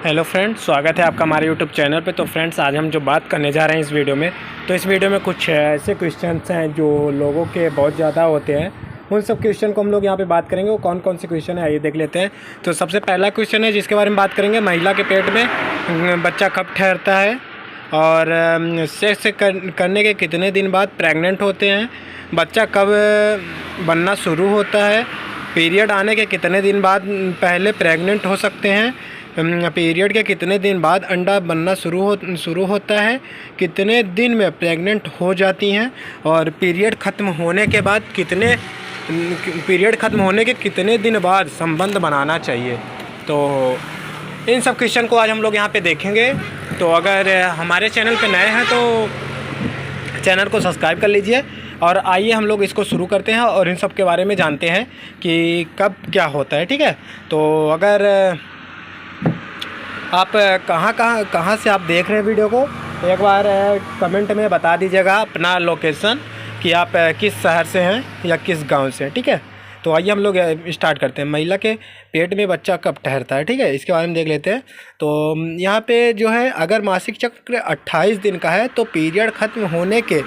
Hello friends, स्वागत है आपका हमारे यूट्यूब चैनल पे। तो फ्रेंड्स, आज हम जो बात करने जा रहे हैं इस वीडियो में, तो इस वीडियो में कुछ ऐसे क्वेश्चंस हैं जो लोगों के बहुत ज़्यादा होते हैं। उन सब क्वेश्चन को हम लोग यहाँ पे बात करेंगे। वो कौन कौन से क्वेश्चन है, आइए देख लेते हैं। तो सबसे पहला क्वेश्चन है जिसके बारे में बात करेंगे, महिला के पेट में बच्चा कब ठहरता है और सेक्स करने के कितने दिन बाद प्रेग्नेंट होते हैं, बच्चा कब बनना शुरू होता है, पीरियड आने के कितने दिन बाद पहले प्रेग्नेंट हो सकते हैं, पीरियड के कितने दिन बाद अंडा बनना शुरू होता है, कितने दिन में प्रेग्नेंट हो जाती हैं, और पीरियड ख़त्म होने के कितने दिन बाद संबंध बनाना चाहिए। तो इन सब क्वेश्चन को आज हम लोग यहाँ पे देखेंगे। तो अगर हमारे चैनल पे नए हैं तो चैनल को सब्सक्राइब कर लीजिए और आइए हम लोग इसको शुरू करते हैं और इन सब के बारे में जानते हैं कि कब क्या होता है। ठीक है, तो अगर आप कहाँ से आप देख रहे हैं वीडियो को, एक बार कमेंट में बता दीजिएगा अपना लोकेशन कि आप किस शहर से हैं या किस गांव से हैं। ठीक है, तो आइए हम लोग स्टार्ट करते हैं। महिला के पेट में बच्चा कब ठहरता है, ठीक है, इसके बारे में देख लेते हैं। तो यहाँ पे जो है, अगर मासिक चक्र 28 दिन का है तो पीरियड ख़त्म होने के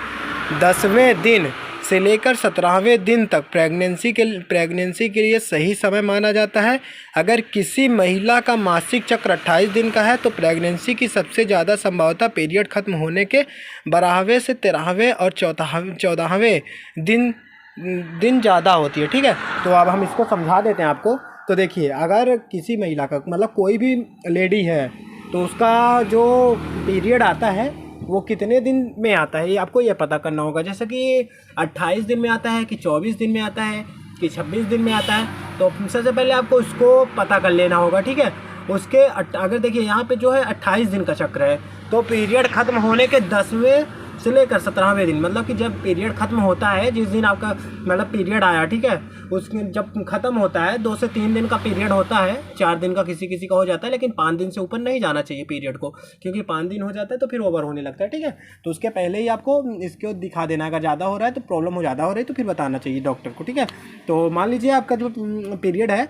10वें दिन से लेकर 17वें दिन तक प्रेगनेंसी के लिए सही समय माना जाता है। अगर किसी महिला का मासिक चक्र 28 दिन का है तो प्रेगनेंसी की सबसे ज़्यादा संभावना पीरियड ख़त्म होने के 12वें से 13वें और 14वें दिन ज़्यादा होती है। ठीक है, तो अब हम इसको समझा देते हैं आपको। तो देखिए, अगर किसी महिला का मतलब कोई भी लेडी है तो उसका जो पीरियड आता है वो कितने दिन में आता है, ये आपको ये पता करना होगा। जैसे कि 28 दिन में आता है कि 24 दिन में आता है कि 26 दिन में आता है, तो सबसे पहले आपको उसको पता कर लेना होगा। ठीक है, उसके अगर देखिए यहाँ पे जो है 28 दिन का चक्र है तो पीरियड ख़त्म होने के 10वें से लेकर 17वें दिन, मतलब कि जब पीरियड ख़त्म होता है, जिस दिन आपका मतलब पीरियड आया, ठीक है, उसमें जब ख़त्म होता है 2 से 3 दिन का पीरियड होता है, 4 दिन का किसी किसी का हो जाता है, लेकिन 5 दिन से ऊपर नहीं जाना चाहिए पीरियड को, क्योंकि 5 दिन हो जाता है तो फिर ओवर होने लगता है। ठीक है, तो उसके पहले ही आपको इसको दिखा देना है। अगर ज़्यादा हो रहा है तो प्रॉब्लम हो ज़्यादा हो रही है तो फिर बताना चाहिए डॉक्टर को। ठीक है, तो मान लीजिए आपका जो पीरियड है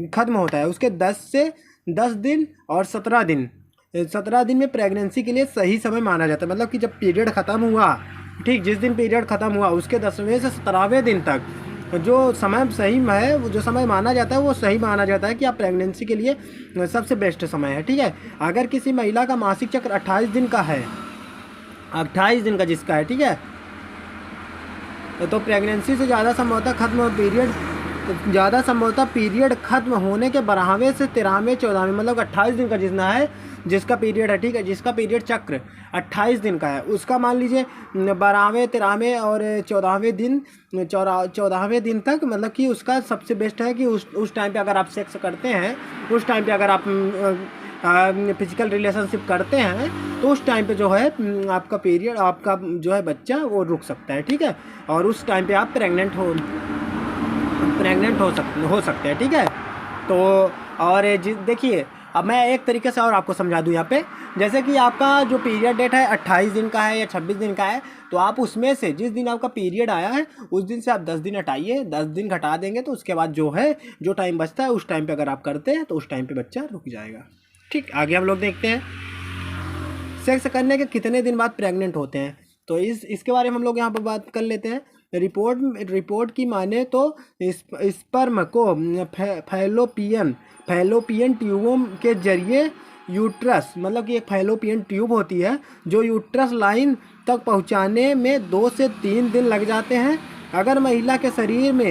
ख़त्म होता है, उसके 10 दिन और 17 दिन में प्रेगनेंसी के लिए सही समय माना जाता है। मतलब कि जब पीरियड ख़त्म हुआ, ठीक, जिस दिन पीरियड ख़त्म हुआ उसके 10वें से 17वें दिन तक जो समय सही है, जो समय माना जाता है वो सही माना जाता है कि आप प्रेगनेंसी के लिए सबसे बेस्ट समय है। ठीक है, अगर किसी महिला का मासिक चक्र 28 दिन का है, 28 दिन का जिसका है, ठीक है, तो प्रेगनेंसी से ज़्यादा संभवतः पीरियड ख़त्म होने के 12वें से 13वें 14वें, मतलब 28 दिन का जिसका पीरियड है, ठीक है, जिसका पीरियड चक्र 28 दिन का है, उसका मान लीजिए 12वें 13वें और 14वें दिन तक, मतलब कि उसका सबसे बेस्ट है कि उस टाइम पे अगर आप सेक्स करते हैं, उस टाइम पे अगर आप फिजिकल रिलेशनशिप करते हैं तो उस टाइम पे जो है आपका पीरियड, आपका जो है बच्चा वो रुक सकता है। ठीक है, और उस टाइम पे आप प्रेग्नेंट हो सकते हैं। ठीक है, तो और देखिए, अब मैं एक तरीके से और आपको समझा दूं यहाँ पे। जैसे कि आपका जो पीरियड डेट है 28 दिन का है या 26 दिन का है, तो आप उसमें से जिस दिन आपका पीरियड आया है उस दिन से आप 10 दिन हटाइए, 10 दिन घटा देंगे तो उसके बाद जो है जो टाइम बचता है उस टाइम पे अगर आप करते हैं तो उस टाइम पे बच्चा रुक जाएगा। ठीक, आगे हम लोग देखते हैं सेक्स करने के कितने दिन बाद प्रेग्नेंट होते हैं। तो इसके बारे में हम लोग यहाँ पर बात कर लेते हैं। रिपोर्ट की माने तो स्पर्म को फैलोपियन ट्यूबों के जरिए यूट्रस, मतलब कि एक फैलोपियन ट्यूब होती है जो यूट्रस लाइन तक पहुंचाने में 2 से 3 दिन लग जाते हैं। अगर महिला के शरीर में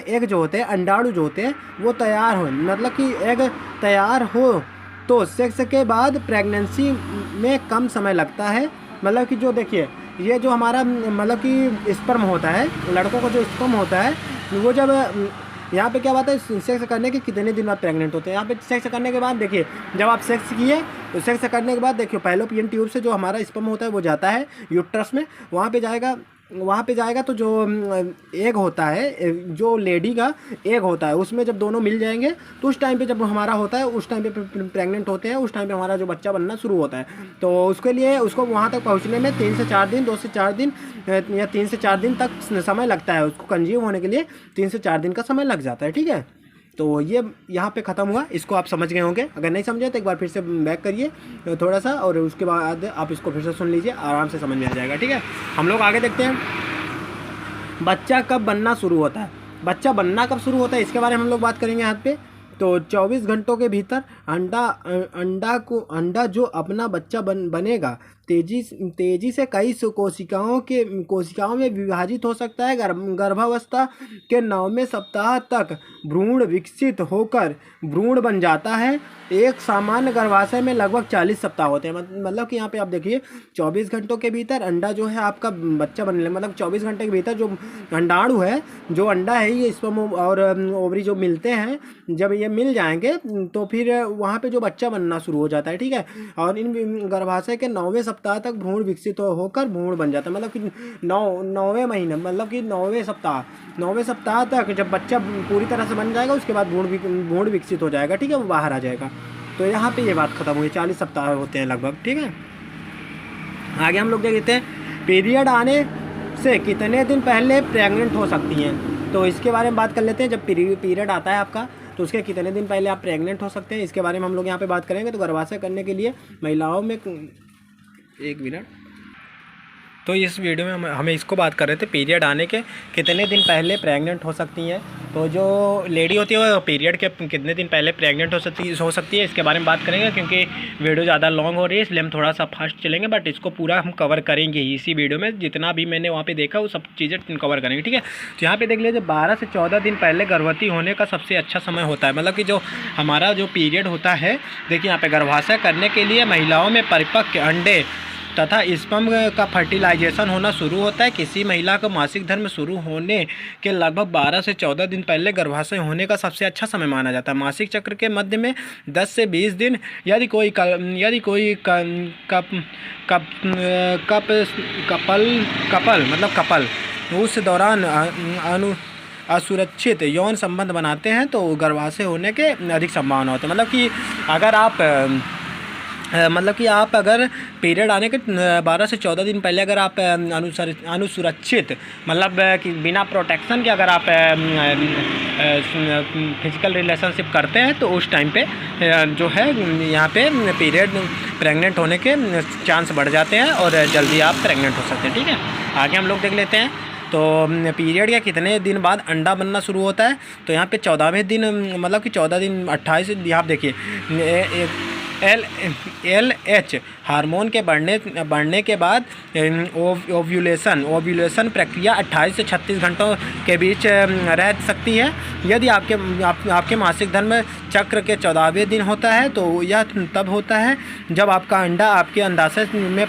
एग जो होते हैं, अंडाणु जो होते हैं, वो तैयार हो, मतलब कि एग तैयार हो तो सेक्स के बाद प्रेगनेंसी में कम समय लगता है। मतलब कि जो देखिए, ये जो हमारा मतलब कि स्पर्म होता है, लड़कों का जो स्पर्म होता है, वो जब यहाँ पे क्या बात है, सेक्स करने के कितने दिन बाद प्रेग्नेंट होते हैं। यहाँ पे सेक्स करने के बाद देखिए, जब आप सेक्स किए तो सेक्स करने के बाद देखिए फैलोपियन ट्यूब से जो हमारा स्पर्म होता है वो जाता है यूट्रस में, वहाँ पे जाएगा तो जो एग होता है, जो लेडी का एग होता है, उसमें जब दोनों मिल जाएंगे तो उस टाइम पे जब हमारा होता है, उस टाइम पे प्रेग्नेंट होते हैं, उस टाइम पे हमारा जो बच्चा बनना शुरू होता है। तो उसके लिए उसको वहाँ तक पहुँचने में 3 से 4 दिन, 2 से 4 दिन या 3 से 4 दिन तक समय लगता है। उसको कंज्यूम होने के लिए 3 से 4 दिन का समय लग जाता है। ठीक है, तो ये यहाँ पे ख़त्म हुआ, इसको आप समझ गए होंगे। अगर नहीं समझे तो एक बार फिर से बैक करिए थोड़ा सा, और उसके बाद आप इसको फिर से सुन लीजिए, आराम से समझ में आ जाएगा, ठीक है। हम लोग आगे देखते हैं, बच्चा कब बनना शुरू होता है। बच्चा बनना कब शुरू होता है इसके बारे में हम लोग बात करेंगे यहाँ पे। तो 24 घंटों के भीतर अंडा जो अपना बच्चा बनेगा तेजी से कई कोशिकाओं में विभाजित हो सकता है। गर्भावस्था के 9वें सप्ताह तक भ्रूण विकसित होकर भ्रूण बन जाता है। एक सामान्य गर्भाशय में लगभग 40 सप्ताह होते हैं। मतलब कि यहाँ पे आप देखिए 24 घंटों के भीतर अंडा जो है आपका बच्चा बनने, मतलब 24 घंटे के भीतर जो अंडाणु है, जो अंडा है, ये स्पर्म और ओवरी जो मिलते हैं, जब ये मिल जाएंगे तो फिर वहाँ पे जो बच्चा बनना शुरू हो जाता है, ठीक है। और इन गर्भाशय के 9वें सप्ताह तक भ्रूण विकसित होकर भ्रूण बन जाता है। मतलब कि 9वें महीने, मतलब कि 9वें सप्ताह तक जब बच्चा पूरी तरह से बन जाएगा, उसके बाद भ्रूण विकसित हो जाएगा, ठीक है, वो बाहर आ जाएगा। तो यहाँ पे ये बात खत्म हुई, 40 सप्ताह होते हैं लगभग, ठीक है। आगे हम लोग देखते हैं, पीरियड आने से कितने दिन पहले प्रेग्नेंट हो सकती हैं। तो इसके बारे में बात कर लेते हैं। जब पीरियड आता है आपका, तो उसके कितने दिन पहले आप प्रेग्नेंट हो सकते हैं, इसके बारे में हम लोग यहाँ पे बात करेंगे। तो गर्भाशय करने के लिए महिलाओं में, एक मिनट, तो इस वीडियो में हमें इसको बात कर रहे थे, पीरियड आने के कितने दिन पहले प्रेग्नेंट हो सकती हैं। तो जो लेडी होती है वो पीरियड के कितने दिन पहले प्रेग्नेंट हो सकती है, इसके बारे में बात करेंगे। क्योंकि वीडियो ज़्यादा लॉन्ग हो रही है, इसलिए हम थोड़ा सा फास्ट चलेंगे, बट इसको पूरा हम कवर करेंगे इसी वीडियो में। जितना भी मैंने वहाँ पे देखा वो सब चीज़ें कवर करेंगे, ठीक है। तो यहाँ पे देख लीजिए, 12 से 14 दिन पहले गर्भवती होने का सबसे अच्छा समय होता है। मतलब कि जो हमारा जो पीरियड होता है, देखिए यहाँ पे गर्भाशय करने के लिए महिलाओं में परिपक्व अंडे तथा स्पर्म का फर्टिलाइजेशन होना शुरू होता है। किसी महिला को मासिक धर्म शुरू होने के लगभग 12 से 14 दिन पहले गर्भाशय होने का सबसे अच्छा समय माना जाता है। मासिक चक्र के मध्य में 10 से 20 दिन, यदि कोई कपल उस दौरान असुरक्षित यौन संबंध बनाते हैं तो गर्भाशय होने के अधिक संभावना होती है। मतलब कि आप अगर पीरियड आने के 12 से 14 दिन पहले अगर आप अनुसुरक्षित, मतलब कि बिना प्रोटेक्शन के अगर आप फिजिकल रिलेशनशिप करते हैं, तो उस टाइम पे जो है यहाँ पे प्रेग्नेंट होने के चांस बढ़ जाते हैं और जल्दी आप प्रेग्नेंट हो सकते हैं, ठीक है। आगे हम लोग देख लेते हैं, तो पीरियड के कितने दिन बाद अंडा बनना शुरू होता है। तो यहाँ पे 14वें दिन, मतलब कि 14 दिन 28, यहाँ देखिए LH हार्मोन के बढ़ने के बाद ओव्यूलेशन प्रक्रिया 28 से 36 घंटों के बीच रह सकती है। यदि आपके मासिक धर्म चक्र के 14वें दिन होता है, तो यह तब होता है जब आपका अंडा आपके अंडाशय में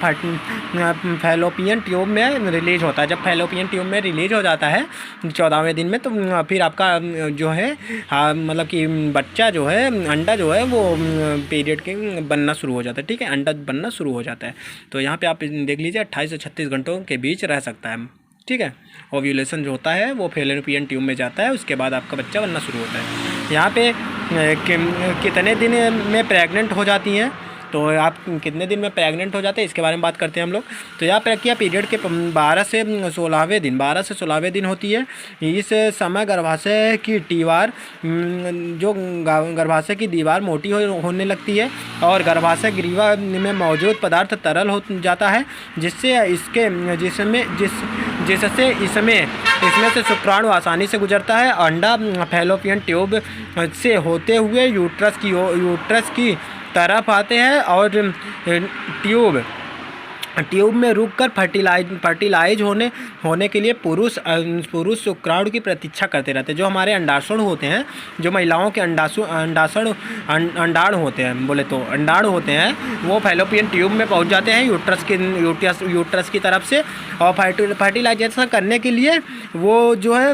फैलोपियन ट्यूब में रिलीज होता है। जब फैलोपियन ट्यूब में रिलीज हो जाता है 14वें दिन में, तो फिर आपका जो है मतलब कि बच्चा जो है, अंडा जो है, वो पीरियड के बनना शुरू हो जाता है, ठीक है, अंडा बनना शुरू हो जाता है। तो यहाँ पे आप देख लीजिए 28 से 36 घंटों के बीच रह सकता है, ठीक है। ओव्यूलेशन जो होता है वो फैलोपियन ट्यूब में जाता है, उसके बाद आपका बच्चा बनना शुरू होता है। यहाँ पे कितने दिन में प्रेग्नेंट हो जाती हैं, तो आप कितने दिन में प्रेग्नेंट हो जाते हैं इसके बारे में बात करते हैं हम लोग। तो यह प्रक्रिया पीरियड के 12 से 16वें दिन होती है। इस समय गर्भाशय की गर्भाशय की दीवार मोटी होने लगती है और गर्भाशय ग्रीवा में मौजूद पदार्थ तरल हो जाता है, जिससे इसमें से शुक्राणु आसानी से गुजरता है। अंडा फैलोपियन ट्यूब से होते हुए यूट्रस की तरफ आते हैं और ट्यूब में रुककर फर्टिलाइज होने के लिए पुरुष शुक्राणु की प्रतीक्षा करते रहते हैं। जो हमारे अंडाशुण्ड होते हैं, जो महिलाओं के अंडाणु होते हैं, बोले तो अंडाणु होते हैं, वो फैलोपियन ट्यूब में पहुंच जाते हैं यूट्रस की तरफ से, और फर्टिलाइजेशन करने के लिए वो जो है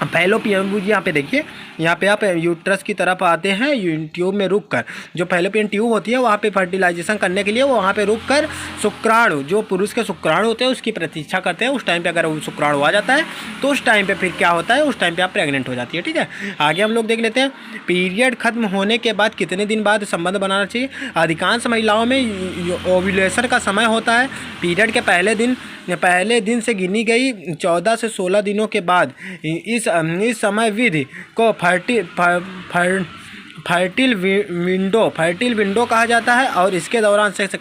फैलोपियन, यहाँ पे देखिए, यहाँ पे आप यूट्रस की तरफ आते हैं ट्यूब में रुककर। जो फैलोपियन ट्यूब होती है वहाँ पे फर्टिलाइजेशन करने के लिए वो वहाँ पे रुककर शुक्राणु, जो पुरुष के शुक्राणु होते हैं, उसकी प्रतीक्षा करते हैं। उस टाइम पे अगर वो शुक्राणु आ जाता है तो उस टाइम पे फिर क्या होता है, उस टाइम पे आप प्रेग्नेंट हो जाती है, ठीक है। आगे हम लोग देख लेते हैं, पीरियड खत्म होने के बाद कितने दिन बाद संबंध बनाना चाहिए। अधिकांश महिलाओं में ओव्यूलेशन का समय होता है पीरियड के पहले दिन से गिनी गई 14 से 16 दिनों के बाद। इस समय विधि को फर्टिल विंडो कहा जाता है, और इसके दौरान सेक्स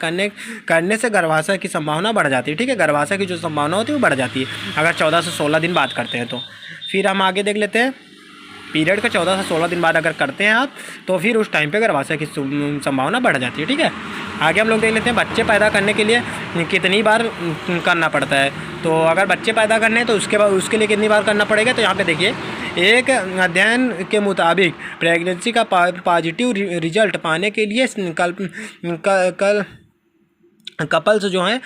करने से गर्भाशय की संभावना बढ़ जाती है। ठीक है, गर्भाशय की जो संभावना होती है वो बढ़ जाती है अगर 14 से 16 दिन बाद करते हैं तो। फिर हम आगे देख लेते हैं, पीरियड के 14 से 16 दिन बाद अगर करते हैं आप तो फिर उस टाइम पे गर्भाशय की संभावना बढ़ जाती है। ठीक है, आगे हम लोग देख लेते हैं बच्चे पैदा करने के लिए कितनी बार करना पड़ता है। तो अगर बच्चे पैदा करने हैं तो उसके लिए कितनी बार करना पड़ेगा, तो यहाँ पे देखिए, एक अध्ययन के मुताबिक प्रेगनेंसी का पॉजिटिव रिजल्ट पाने के लिए कपल्स जो हैं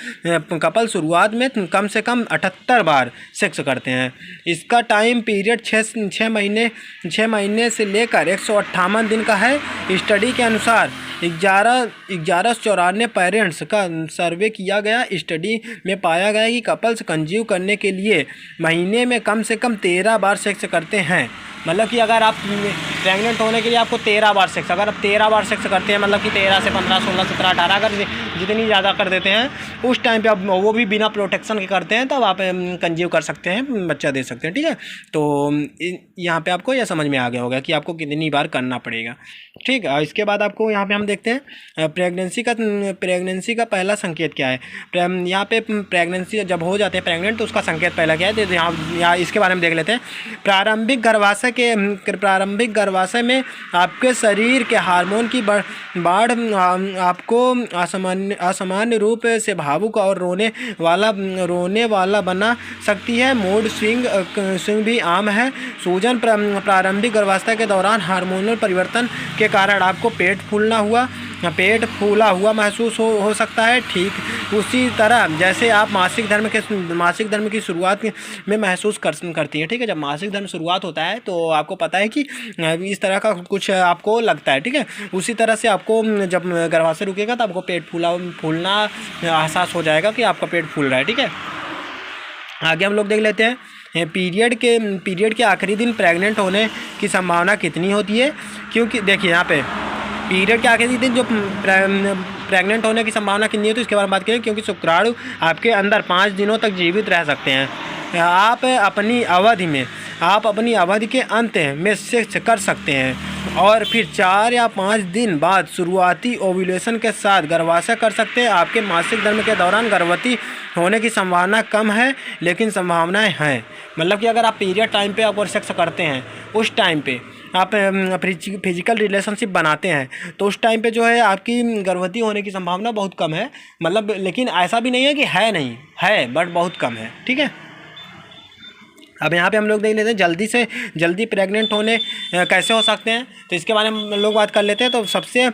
कपल शुरुआत में कम से कम 78 बार सेक्स करते हैं। इसका टाइम पीरियड 6 महीने से लेकर 158 दिन का है। स्टडी के अनुसार 1194 पेरेंट्स का सर्वे किया गया। स्टडी में पाया गया कि कपल्स कंजीव करने के लिए महीने में कम से कम 13 बार सेक्स करते हैं। मतलब कि अगर आप प्रेग्नेंट होने के लिए आपको 13 बार सेक्स, अगर आप 13 बार सेक्स करते हैं, मतलब कि 13 से 15, 16, 17, 18 अगर जितनी ज़्यादा कर देते हैं उस टाइम पे आप वो भी बिना प्रोटेक्शन के करते हैं, तब आप कंजीव कर सकते हैं, बच्चा दे सकते हैं। ठीक है, तो यहाँ पे आपको यह समझ में आ गया होगा कि आपको कितनी बार करना पड़ेगा। ठीक है, इसके बाद आपको यहाँ पे हम देखते हैं प्रेगनेंसी का पहला संकेत क्या है। यहाँ पे प्रेगनेंसी जब हो जाते हैं प्रेग्नेंट तो उसका संकेत पहला क्या है, तो यहाँ इसके बारे में देख लेते हैं। प्रारंभिक गर्भाशय में आपके शरीर के हार्मोन की बाढ़ आपको असामान्य रूप से भावुक और रोने वाला बना सकती है। मूड स्विंग भी आम है। सूजन प्रारंभिक गर्भावस्था के दौरान हार्मोनल परिवर्तन के कारण आपको पेट फूला हुआ महसूस हो सकता है। ठीक उसी तरह जैसे आप मासिक धर्म की शुरुआत में महसूस करती हैं। ठीक है, जब मासिक धर्म शुरुआत होता है तो आपको पता है कि इस तरह का कुछ आपको लगता है। ठीक है, उसी तरह से आपको जब गर्भाशय रुकेगा तो आपको पेट फूलना एहसास हो जाएगा कि आपका पेट फूल रहा है। ठीक है, आगे हम लोग देख लेते हैं पीरियड के आखिरी दिन प्रेग्नेंट होने की संभावना कितनी होती है। क्योंकि देखिए यहाँ पे पीरियड के आखिरी दिन जो प्रेग्नेंट होने की संभावना कितनी होती है इसके बारे में बात करें। क्योंकि शुक्राणु आपके अंदर 5 दिनों तक जीवित रह सकते हैं। आप अपनी अवधि के अंत में सेक्स कर सकते हैं और फिर 4 या 5 दिन बाद शुरुआती ओव्यूलेशन के साथ गर्भाशय कर सकते हैं। आपके मासिक धर्म के दौरान गर्भवती होने की संभावना कम है, लेकिन संभावनाएं हैं। मतलब कि अगर आप पीरियड टाइम पे आप सेक्स करते हैं, उस टाइम पे आप फिजिकल रिलेशनशिप बनाते हैं तो उस टाइम पे जो है आपकी गर्भवती होने की संभावना बहुत कम है। मतलब लेकिन ऐसा भी नहीं है कि नहीं है, बट बहुत कम है। ठीक है, अब यहाँ पे हम लोग देख लेते हैं जल्दी से जल्दी प्रेग्नेंट होने कैसे हो सकते हैं, तो इसके बारे में हम लोग बात कर लेते हैं। तो सबसे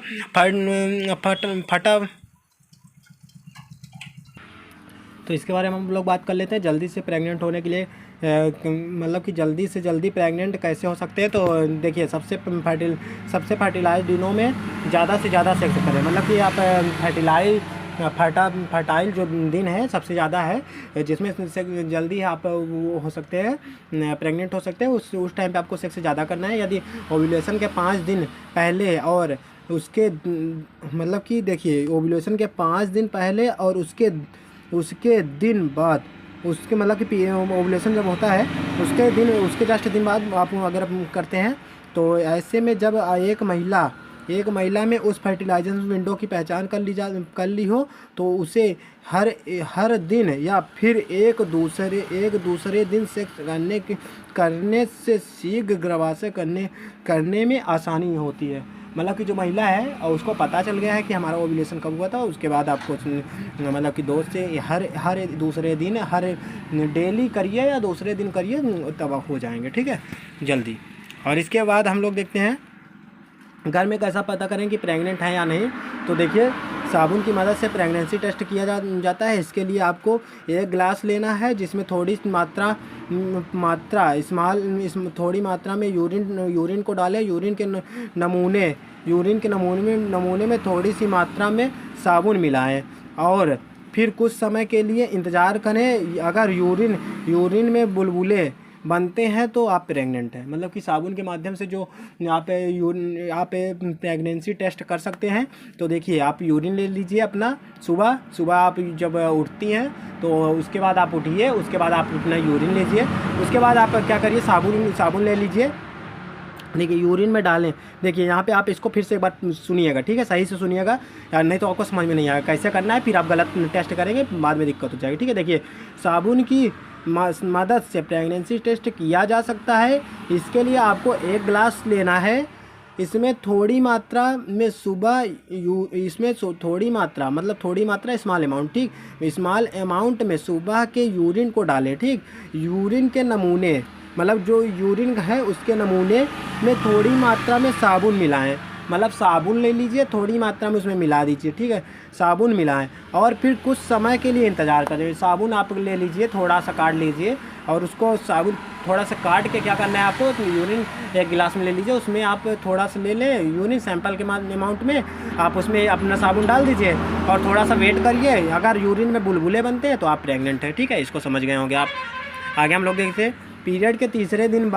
तो इसके बारे में हम लोग बात कर लेते हैं जल्दी से प्रेग्नेंट होने के लिए मतलब कि जल्दी से जल्दी प्रेग्नेंट कैसे हो सकते हैं। तो देखिए, सबसे फर्टिलाइज दिनों में ज़्यादा से ज़्यादा सेक्स करें। मतलब कि आप फर्टाइल जो दिन है सबसे ज़्यादा है जिसमें से जल्दी आप वो हो सकते हैं प्रेग्नेंट हो सकते हैं, उस टाइम पे आपको सेक्स ज़्यादा करना है। यदि ओव्यूलेशन के 5 दिन पहले और उसके मतलब कि देखिए ओव्यूलेशन के 5 दिन पहले और उसके दिन बाद, उसके मतलब कि ओव्यूलेशन जब होता है उसके जस्ट दिन बाद आप अगर करते हैं तो ऐसे में जब एक महिला में उस फर्टिलाइजेशन विंडो की पहचान कर ली हो तो उसे हर दिन या फिर एक दूसरे दिन सेक्स करने से शीघ्र गर्भाशय करने में आसानी होती है। मतलब कि जो महिला है और उसको पता चल गया है कि हमारा ओव्यूलेशन कब हुआ था, उसके बाद आपको मतलब कि 2 से हर दूसरे दिन डेली करिए या दूसरे दिन करिए तब हो जाएंगे। ठीक है, जल्दी। और इसके बाद हम लोग देखते हैं घर में कैसा पता करें कि प्रेग्नेंट है या नहीं। तो देखिए, साबुन की मदद से प्रेगनेंसी टेस्ट किया जाता है। इसके लिए आपको 1 ग्लास लेना है जिसमें थोड़ी मात्रा में यूरिन को डालें। यूरिन के नमूने में थोड़ी सी मात्रा में साबुन मिलाएं और फिर कुछ समय के लिए इंतज़ार करें। अगर यूरिन में बुलबुले बनते हैं तो आप प्रेग्नेंट हैं। मतलब कि साबुन के माध्यम से जो आप प्रेगनेंसी टेस्ट कर सकते हैं। तो देखिए, आप यूरिन ले लीजिए अपना सुबह आप जब उठती हैं तो उसके बाद आप उठिए, उसके बाद आप अपना यूरिन लीजिए। उसके बाद आप क्या करिए, साबुन ले लीजिए। देखिए यूरिन में डालें। देखिए यहाँ पे आप इसको फिर से एक बार सुनिएगा, ठीक है, सही से सुनिएगा, नहीं तो आपको समझ में नहीं आएगा कैसे करना है, फिर आप गलत टेस्ट करेंगे, बाद में दिक्कत हो जाएगी, ठीक है। देखिए साबुन की मदद से प्रेगनेंसी टेस्ट किया जा सकता है। इसके लिए आपको 1 गिलास लेना है। इसमें थोड़ी मात्रा में थोड़ी मात्रा मतलब थोड़ी मात्रा स्मॉल अमाउंट, ठीक, स्मॉल अमाउंट में सुबह के यूरिन को डालें, ठीक। यूरिन के नमूने मतलब जो यूरिन है उसके नमूने में थोड़ी मात्रा में साबुन मिलाएं, मतलब साबुन ले लीजिए, थोड़ी मात्रा में उसमें मिला दीजिए, ठीक है, साबुन मिलाएं और फिर कुछ समय के लिए इंतज़ार करें। साबुन आप ले लीजिए, थोड़ा सा काट लीजिए और उसको साबुन थोड़ा सा काट के क्या करना है आपको, तो यूरिन 1 गिलास में ले लीजिए, उसमें आप थोड़ा सा ले लें यूरिन सैंपल के अमाउंट में, आप उसमें अपना साबुन डाल दीजिए और थोड़ा सा वेट करिए। अगर यूरिन में बुलबुले बनते हैं तो आप प्रेग्नेंट हैं, ठीक है, इसको समझ गए होंगे आप। आगे हम लोग देखते हैं पीरियड के तीसरे दिन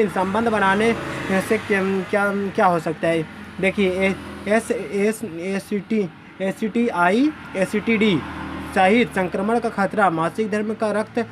संबंध बनाने से क्या हो सकता है। देखिए एसिटिडी सहित संक्रमण का खतरा, मासिक धर्म का रक्त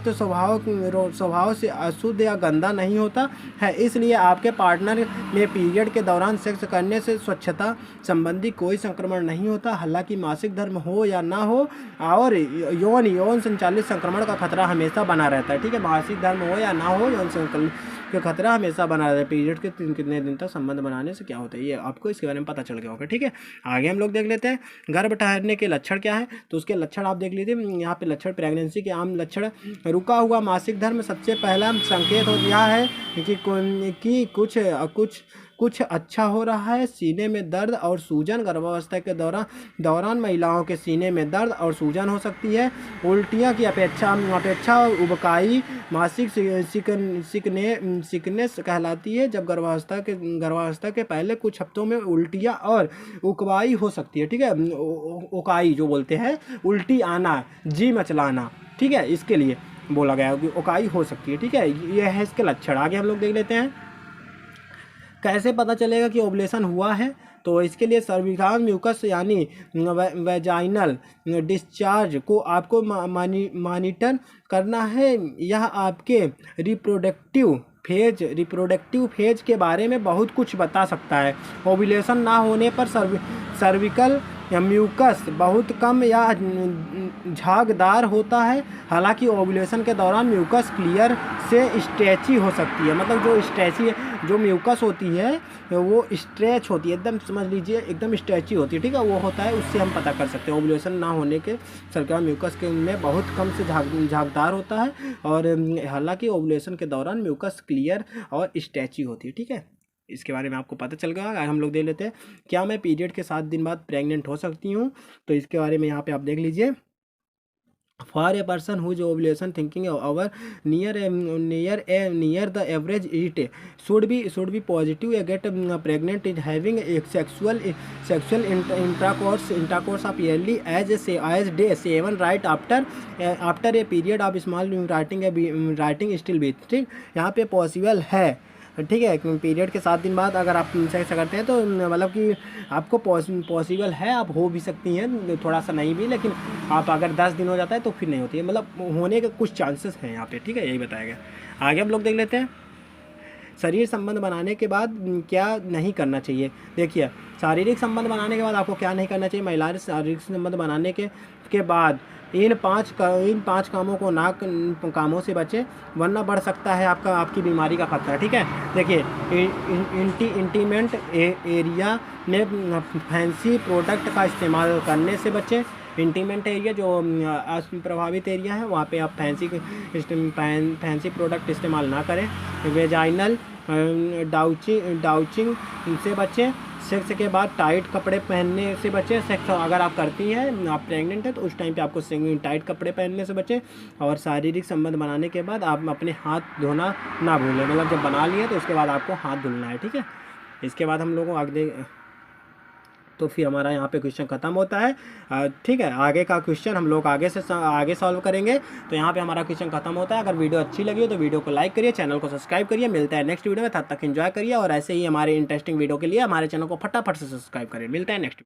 स्वभाव से अशुद्ध या गंदा नहीं होता है, इसलिए आपके पार्टनर में पीरियड के दौरान सेक्स करने से स्वच्छता संबंधी कोई संक्रमण नहीं होता। हालांकि मासिक धर्म हो या ना हो और यौन संचालित संक्रमण का खतरा हमेशा बना रहता है, ठीक है, मासिक धर्म हो या ना हो यौन संक्रमण का खतरा हमेशा बना रहता है। पीरियड के कितने दिन तक संबंध बनाने से क्या होता है, ये आपको इसके बारे में पता चल गया होगा, ठीक है। आगे हम लोग देख लेते हैं गर्भ ठहरने के लक्षण क्या है। तो उसके लक्षण आप देख लीजिए, यहाँ पे लक्षण प्रेगनेंसी के आम लक्षण, रुका हुआ मासिक धर्म सबसे पहला संकेत यह है कि कुछ अच्छा हो रहा है। सीने में दर्द और सूजन, गर्भावस्था के दौरान महिलाओं के सीने में दर्द और सूजन हो सकती है। उल्टियाँ की अपेक्षा उबकाई मासिक सिकनेस कहलाती है। जब गर्भावस्था के पहले कुछ हफ्तों में उल्टियाँ और उकवाई हो सकती है, ठीक है, उकाई जो बोलते हैं, उल्टी आना, जी मचलाना, ठीक है, इसके लिए बोला गया कि उकाई हो सकती है, ठीक है, ये है इसके लक्षण। आगे हम लोग देख लेते हैं कैसे पता चलेगा कि ओवुलेशन हुआ है। तो इसके लिए सर्विकाल म्यूकस यानी वैजाइनल डिस्चार्ज को आपको मॉनिटर करना है। यह आपके रिप्रोडक्टिव फेज के बारे में बहुत कुछ बता सकता है। ओवुलेशन ना होने पर सर्विकल म्यूकस बहुत कम या झागदार होता है। हालांकि ओवुलेशन के दौरान म्यूकस क्लियर से स्ट्रेची हो सकती है, मतलब जो म्यूकस होती है वो स्ट्रेच होती है, एकदम समझ लीजिए एकदम स्ट्रेची होती है, ठीक है, वो होता है, उससे हम पता कर सकते हैं। ओवुलेशन ना होने के सर्विकल म्यूकस के में बहुत कम से झागदार होता है और हालांकि ओवुलेशन के दौरान म्यूकस क्लियर और स्ट्रेची होती है, ठीक है, इसके बारे में आपको पता चल गया। हम लोग देख लेते हैं क्या मैं पीरियड के 7 दिन बाद प्रेग्नेंट हो सकती हूँ। तो इसके बारे में यहाँ पे आप देख लीजिए, for a person whose ovulation thinking over near the average it should be positive get pregnant is having sexual intercourse of early age day 7 right after a period of small writing still भी, ठीक, यहाँ पे possible है, ठीक है, period के 7 दिन बाद अगर आप सेक्स करते हैं तो मतलब कि आपको पॉसिबल है, आप हो भी सकती हैं, थोड़ा सा नहीं भी, लेकिन आप अगर 10 दिन हो जाता है तो फिर नहीं होती है, मतलब होने के कुछ चांसेस हैं यहाँ पे, ठीक है, यही बताया गया। आगे हम लोग देख लेते हैं शरीर संबंध बनाने के बाद क्या नहीं करना चाहिए। देखिए शारीरिक संबंध बनाने के बाद आपको क्या नहीं करना चाहिए। महिलाएं शारीरिक संबंध बनाने के बाद इन पाँच कामों से बचें, वरना बढ़ सकता है आपकी बीमारी का खतरा, ठीक है। देखिए इंटीमेंट एरिया में फैंसी प्रोडक्ट का इस्तेमाल करने से बचें। इंटीमेंट एरिया जो प्रभावित एरिया है वहाँ पे आप फैंसी प्रोडक्ट इस्तेमाल ना करें। वेजाइनल डाउचिंग से बचें। सेक्स के बाद टाइट कपड़े पहनने से बचें। सेक्स अगर आप करती हैं, आप प्रेग्नेंट हैं, तो उस टाइम पे आपको टाइट कपड़े पहनने से बचें। और शारीरिक संबंध बनाने के बाद आप अपने हाथ धोना ना भूलें, मतलब जब बना लिए तो उसके बाद आपको हाथ धुलना है, ठीक है। इसके बाद हम लोगों आगे तो फिर हमारा यहाँ पे क्वेश्चन ख़त्म होता है, ठीक है। आगे का क्वेश्चन हम लोग आगे सॉल्व करेंगे। तो यहाँ पे हमारा क्वेश्चन खत्म होता है। अगर वीडियो अच्छी लगी हो तो वीडियो को लाइक करिए, चैनल को सब्सक्राइब करिए। मिलता है नेक्स्ट वीडियो में, तब तक एंजॉय करिए और ऐसे ही हमारे इंटरेस्टिंग वीडियो के लिए हमारे चैनल को फटाफट से सब्सक्राइब करिए। मिलता है नेक्स्ट।